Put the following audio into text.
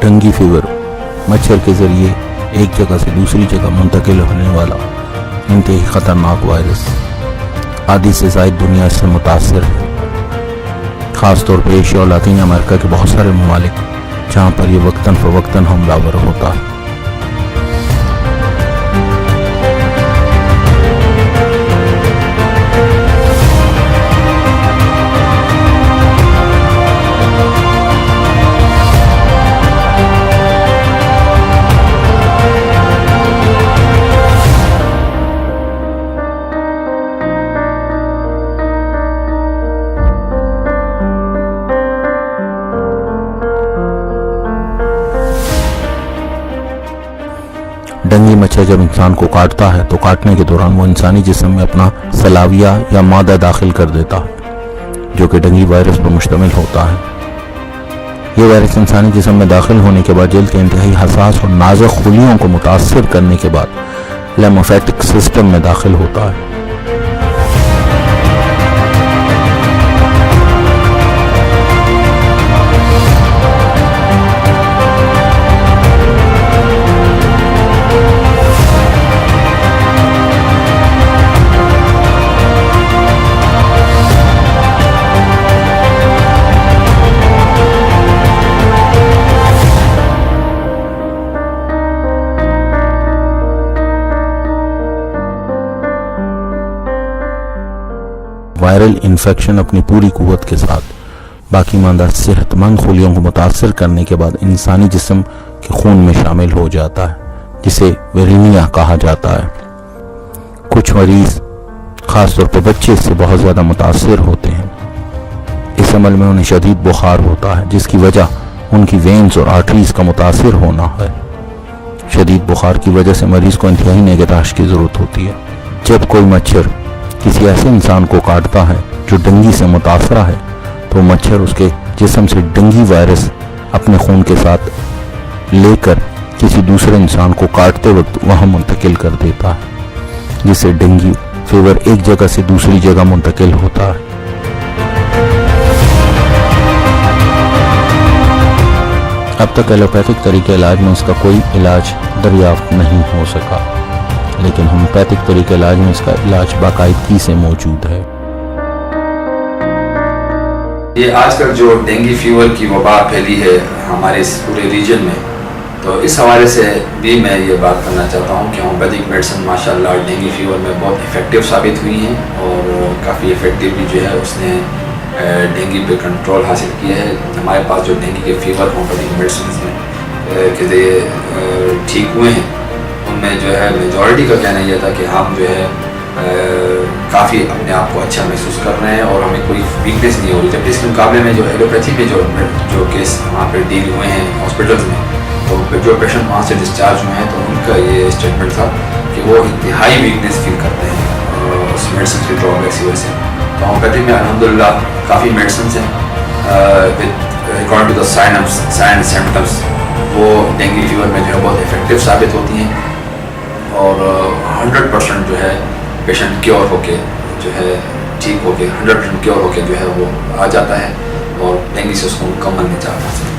Dengue fever मच्छर के ज़रिए एक जगह से दूसरी जगह मुंतकिल होने वाला इंतहाई ख़तरनाक वायरस। आधी से ज़ायद दुनिया इससे मुतासर है, ख़ासतौर पर एशिया और लातीन अमेरिका के बहुत सारे ममालिक जहाँ पर यह वक्तन फ़वक्तन हमलावर होता है। डेंगू मच्छर जब इंसान को काटता है तो काटने के दौरान वो इंसानी जिस्म में अपना सलाविया या मादा दाखिल कर देता है जो कि डेंगू वायरस पर मुश्तमिल होता है। ये वायरस इंसानी जिस्म में दाखिल होने के बाद जल्द के इंतहाई हसास और नाजुक खुलियों को मुतासर करने के बाद लिम्फेटिक सिस्टम में दाखिल होता है। वायरल इन्फेक्शन अपनी पूरी कुव्वत के साथ बाकी मानदा सेहतमंद खुलियों को मुतासर करने के बाद इंसानी जिस्म के खून में शामिल हो जाता है, जिसे वेरिनिया कहा जाता है। कुछ मरीज खासतौर पर बच्चे इससे बहुत ज़्यादा मुतासर होते हैं। इस अमल में उन्हें शदीद बुखार होता है जिसकी वजह उनकी वेन्स और आर्टरीज का मुतासर होना है। शदीद बुखार की वजह से मरीज को इंतहाई निगहदाश्त की ज़रूरत होती है। जब कोई मच्छर किसी ऐसे इंसान को काटता है जो डेंगू से मुतासरा है तो मच्छर उसके जिस्म से डेंगू वायरस अपने खून के साथ लेकर किसी दूसरे इंसान को काटते वक्त वहाँ मुंतकिल कर देता है, जिससे डेंगू फीवर एक जगह से दूसरी जगह मुंतकिल होता है। अब तक एलोपैथिक तरीके इलाज में इसका कोई इलाज दरियाफ्त नहीं हो सका, लेकिन होम्योपैथिक तरीके इलाज में इसका इलाज बाकायदगी से मौजूद है। ये आजकल जो डेंगू फीवर की वबा फैली है हमारे इस पूरे रीजन में, तो इस हवाले से भी मैं ये बात करना चाहता हूँ कि होम्योपैथिक मेडिसिन माशाल्लाह डेंगू फीवर में बहुत इफ़ेक्टिव साबित हुई हैं और काफ़ी इफ़ेक्टिवली जो है उसने डेंगू पे कंट्रोल हासिल किया है। हमारे पास जो डेंगू के फीवर होम्योपैथिक मेडिसिन के ज़रिए ठीक हुए हैं उनमें जो है मेजॉरिटी का कहना यह था कि हम जो है काफ़ी अपने आप को अच्छा महसूस कर रहे हैं और हमें कोई वीकनेस नहीं हो रही। जबकि इसके मुकाबले में जो एलोपैथी में जो केस वहाँ पर डील हुए हैं हॉस्पिटल्स में, तो जो पेशेंट वहाँ से डिस्चार्ज हुए हैं तो उनका ये स्टेटमेंट था कि वो इंतहाई वीकनेस फील करते हैं उस मेडिसिन के ड्रॉबैक्स की वजह से। तो होम्योपैथी में अल्हम्दुलिल्लाह काफ़ी मेडिसिन हैं with according to the sign symptoms वो डेंगू फीवर में जो है बहुत इफेक्टिव साबित होती हैं और 100% जो है पेशेंट क्योर होके जो है ठीक होके 100% क्योर होके जो है वो आ जाता है और डेंगू से उसको मुकम्मल निजात हासिल।